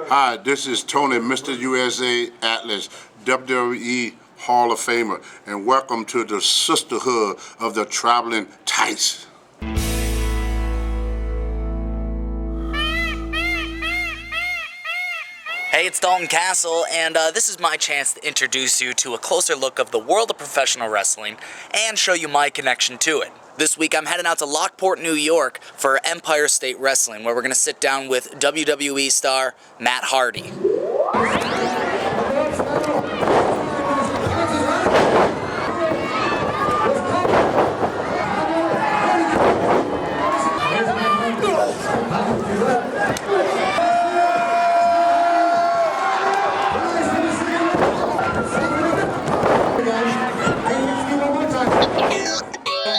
Hi, this is Tony, Mr. USA Atlas, WWE Hall of Famer, and welcome to the sisterhood of the traveling tights. Hey, it's Dalton Castle, and this is my chance to introduce you to a closer look of the world of professional wrestling and show you my connection to it. This week, I'm heading out to Lockport, New York for Empire State Wrestling, where we're going to sit down with WWE star Matt Hardy.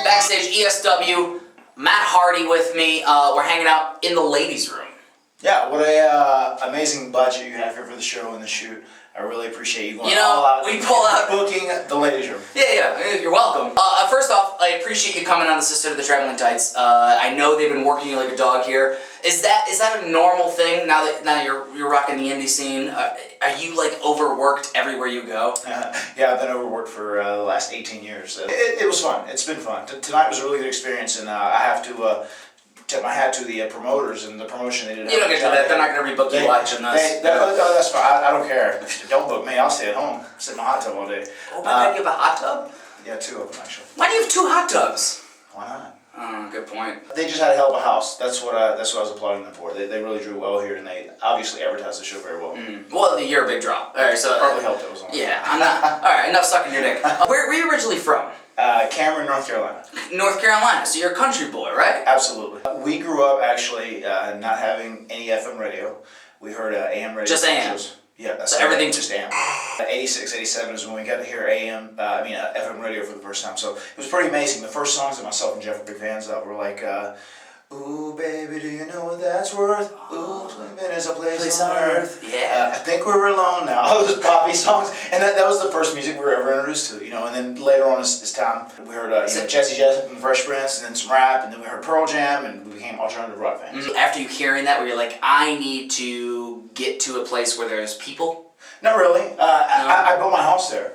Backstage ESW, Matt Hardy with me. We're hanging out in the ladies' room. Yeah, what a amazing budget you have here for the show and the shoot. I really appreciate you going all out. We pull out booking the ladies' room. Yeah, you're welcome. First off, I appreciate you coming on the Sisterhood of the Traveling Tights. I know they've been working you like a dog here. Is that a normal thing now that you're rocking the indie scene? Are you like overworked everywhere you go? Yeah, I've been overworked for the last 18 years. It was fun. It's been fun. Tonight was a really good experience, and I have to tip my hat to the promoters and the promotion they did. You don't get to that. They're not going to rebook you watching this. That's fine. I don't care. Don't book me. I'll stay at home. Sit in my hot tub all day. Oh, but you have a hot tub? Yeah, 2 of them actually. Why do you have 2 hot tubs? Why not? Oh, good point. They just had a hell of a house. That's what I was applauding them for. They really drew well here, and they obviously advertised the show very well. Well, you're a big draw. All right, so probably helped it was on. Yeah, I'm not. All right, enough sucking your dick. Where are you originally from? Cameron, North Carolina. North Carolina. So you're a country boy, right? Absolutely. We grew up actually not having any FM radio. We heard AM radio. Just AM. Yeah, that's so everything just AM. 86, 87 is when we got to hear FM radio for the first time. So it was pretty amazing. The first songs that myself and Jeff were big fans of were like, ooh, baby, do you know what that's worth? Ooh, living is a place on earth. Yeah. I think we're alone now. All those poppy songs. And that was the first music we were ever introduced to, And then later on this time, we heard Jesse Jessup and the Fresh Prince, and then some rap, and then we heard Pearl Jam, and we became alternative rock fans. After you hearing that, were you like, I need to get to a place where there's people? Not really. I built my house there.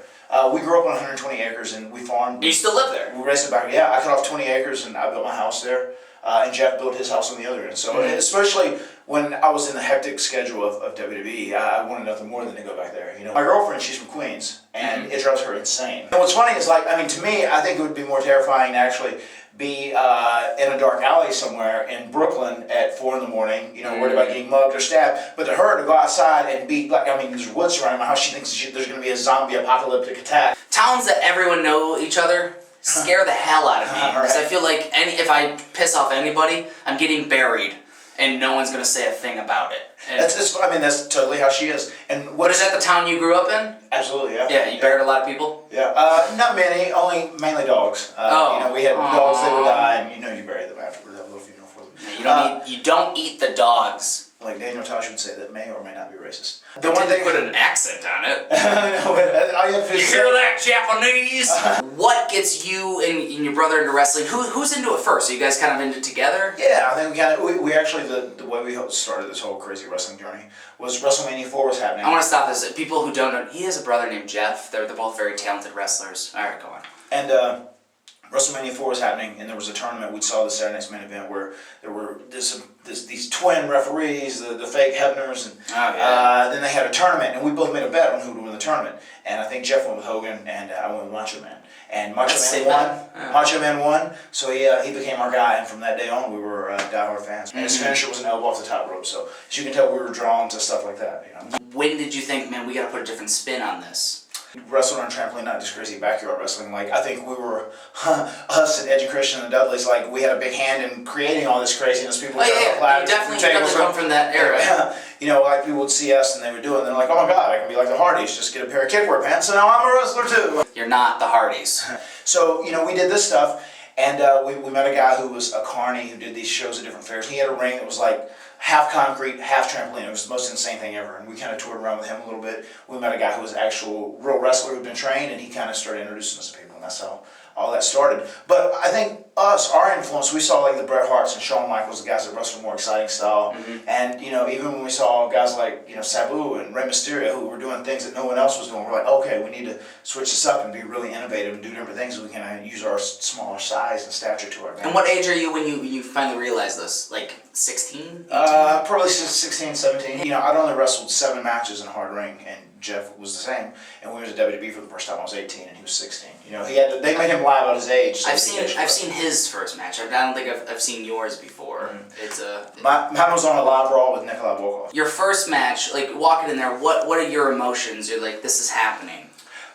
We grew up on 120 acres, and we farmed. You still live there? We raised it back. Yeah, I cut off 20 acres, and I built my house there. And Jeff built his house on the other end. So especially when I was in the hectic schedule of WWE, I wanted nothing more than to go back there. My girlfriend, she's from Queens, and it drives her insane. And what's funny is, to me, I think it would be more terrifying to actually be in a dark alley somewhere in Brooklyn at 4 in the morning, worried about getting mugged or stabbed. But to her, to go outside and be there's woods surrounding my house, she thinks there's going to be a zombie apocalyptic attack. Towns that everyone know each other scare the hell out of me, because I feel like if I piss off anybody, I'm getting buried, and no one's gonna say a thing about it. That's totally how she is. And what is that? The town you grew up in? Absolutely, yeah. Yeah, you buried a lot of people. Yeah, not many, mainly dogs. We had dogs that would die, and you bury them afterwards. Have a little funeral for them. You don't eat the dogs. Like Daniel Tosh would say, that may or may not be racist. The one thing put an accent on it. You hear that, Japanese? What gets you and your brother into wrestling? Who's into it first? Are you guys kind of into it together? Yeah, I think we actually, the way we started this whole crazy wrestling journey was WrestleMania 4 was happening. I want to stop this. People who don't know, he has a brother named Jeff. They're both very talented wrestlers. All right, go on. And WrestleMania 4 was happening, and there was a tournament. We saw the Saturday Night's Main Event where there were these twin referees, the fake Hebners, and then they had a tournament, and we both made a bet on who would win the tournament. And I think Jeff went with Hogan, and I went with Macho Man. And Macho Man won. Macho Man won, so he became our guy, and from that day on, we were diehard fans. And his finisher was an elbow off the top rope, so as you can tell, we were drawn to stuff like that. When did you think, man, we got to put a different spin on this? Wrestling on a trampoline, not just crazy backyard wrestling. I think we were, us and Eddie Christian and the Dudleys, we had a big hand in creating all this craziness. People you definitely come from that era. People would see us and they would do it, and they're like, oh my God, I can be like the Hardys, just get a pair of kickwear pants, and now I'm a wrestler too. You're not the Hardys. So, we did this stuff, and we met a guy who was a carny who did these shows at different fairs. He had a ring that was half concrete, half trampoline. It was the most insane thing ever, and we kind of toured around with him a little bit. We met a guy who was an actual real wrestler who'd been trained, and he kind of started introducing us to people, and that's how all that started. But I think our influence, we saw like the Bret Harts and Shawn Michaels, the guys that wrestled more exciting style. And, you know, even when we saw guys like, you know, Sabu and Rey Mysterio who were doing things that no one else was doing, we're like, okay, we need to switch this up and be really innovative and do different things so we can use our smaller size and stature to our advantage. And what age are you when you finally realized this? Like 16? Probably 16, 17. You know, I'd only wrestled 7 matches in a hard ring, and Jeff was the same. And when we was at WWE for the first time, I was 18 and he was 16. You know, they made him lie about his age. So I've seen his first match. I don't think I've seen yours before. It's mine was on a live Raw with Nikolai Volkov. Your first match, like walking in there, what are your emotions? You're like, this is happening.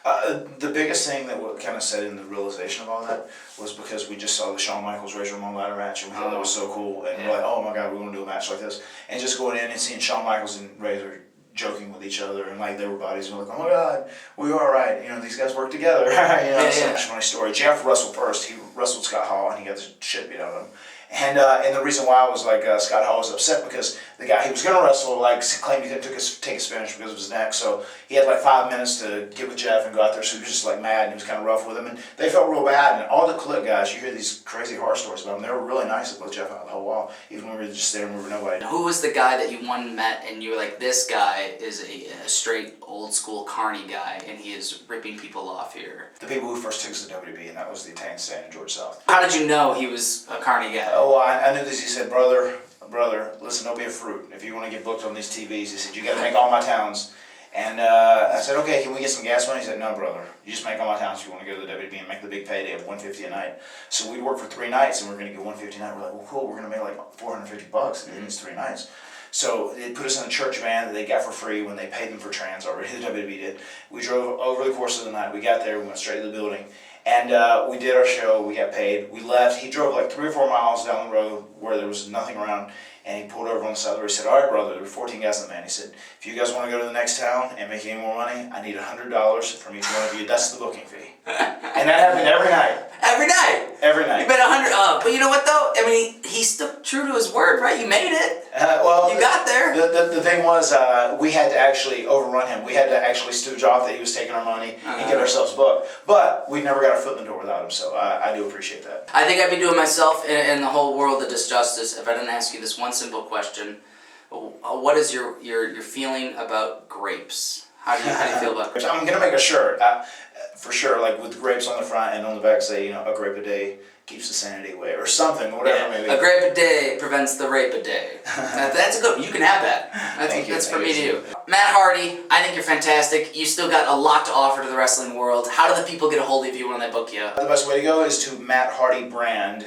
The biggest thing that kind of set in the realization of all that was because we just saw the Shawn Michaels Razor Ramon ladder match and we thought that was so cool, and we're like, oh my god, we want to do a match like this, and just going in and seeing Shawn Michaels and Razor joking with each other and like they were buddies and we're like, oh my god, we are right, you know, these guys work together. You know, it's such a funny story. Jeff wrestled first. He wrestled Scott Hall and he got the shit beat out of him. And the reason why I was like Scott Hall was upset because the guy he was gonna wrestle like claimed he didn't take his finish because of his neck, so he had like 5 minutes to get with Jeff and go out there. So he was just like mad and he was kind of rough with him, and they felt real bad. And all the Click guys, you hear these crazy horror stories about them. They were really nice with Jeff out the whole while, even when we were just there and we were nobody. Who was the guy that you met and you were like, this guy is a straight old school carny guy and he is ripping people off here? The people who first took us to WB, and that was the Italian stand in George South. How did you know he was a carny guy? Oh, well, I knew this. He said, brother, listen, don't be a fruit. If you want to get booked on these TVs, he said, you got to make all my towns. And I said, okay, can we get some gas money? He said, no, brother. You just make all my towns if you want to go to the WB and make the big payday of $150 a night. So we worked for 3 nights, and we're going to get $150 a night. We're like, well, cool, we're going to make like $450, and it's 3 nights. So they put us in a church van that they got for free when they paid them for trans already, the WWE did. We drove over the course of the night. We got there, we went straight to the building. And we did our show, we got paid, we left. He drove like 3 or 4 miles down the road where there was nothing around, and he pulled over on the side of the road. He said, all right, brother, there were 14 guys in the van. He said, if you guys want to go to the next town and make any more money, I need $100 from each one of you. That's the booking fee. And that happened every night. Every night? Every night. You bet 100. But you know what though? I mean, he stuck true to his word, right? You made it. Well, you got there. The thing was, we had to actually overrun him. We had to actually stooge off that he was taking our money and get ourselves booked. But we never got our foot in the door without him, so I do appreciate that. I think I'd be doing myself and the whole world a disjustice if I didn't ask you this one simple question. What is your feeling about grapes? How do you feel about grapes? I'm gonna make a shirt, for sure, like with grapes on the front and on the back say, you know, a grape a day keeps the sanity away, or something, whatever maybe. A grape a day prevents the rape a day. That's a good one. You can have that. That's for me to you. Matt Hardy, I think you're fantastic. You still got a lot to offer to the wrestling world. How do the people get a hold of you when they book you? The best way to go is to Matt Hardy Brand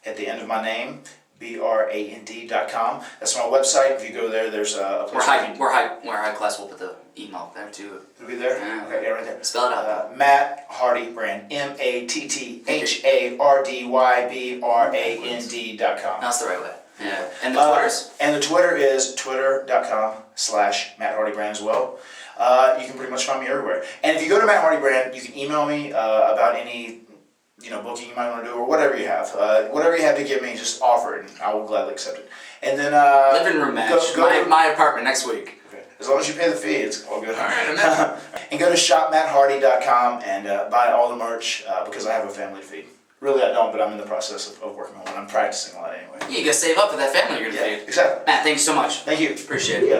at the end of my name. brand.com. That's my website. If you go there, there's a place. We're high class. We'll put the email there too. It'll be there? Yeah. Okay, yeah, right there. Spell it out. Matt Hardy Brand. MATTHARDYBRAND.com. That's the right way. Yeah. And the Twitters? And the Twitter is twitter.com/MattHardyBrand as well. You can pretty much find me everywhere. And if you go to Matt Hardy Brand, you can email me about any booking you might want to do, or whatever you have. Whatever you have to give me, just offer it, and I will gladly accept it. And then living room match. My apartment next week. Okay. As long as you pay the fee, it's all good. All right, and go to shopmatthardy.com and buy all the merch because I have a family to feed. Really, I don't, but I'm in the process of working on it. I'm practicing a lot anyway. Yeah, you gotta save up for that family you're gonna feed. Exactly. Matt, thank you so much. Thank you. Appreciate it. Yeah.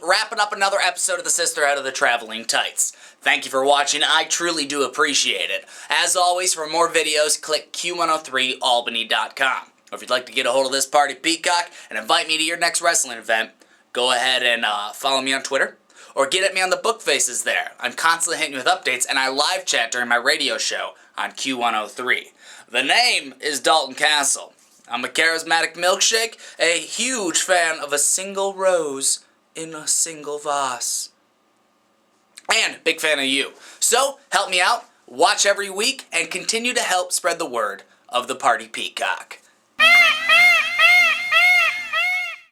wrapping up another episode of the Sisterhood of the Traveling Tights. Thank you for watching. I truly do appreciate it. As always, for more videos, click q103albany.com. Or if you'd like to get a hold of this Party Peacock and invite me to your next wrestling event, go ahead and follow me on Twitter. Or get at me on the book faces there. I'm constantly hitting you with updates, and I live chat during my radio show on Q103. The name is Dalton Castle. I'm a charismatic milkshake, a huge fan of a single rose in a single vase. And big fan of you. So, help me out, watch every week, and continue to help spread the word of the Party Peacock.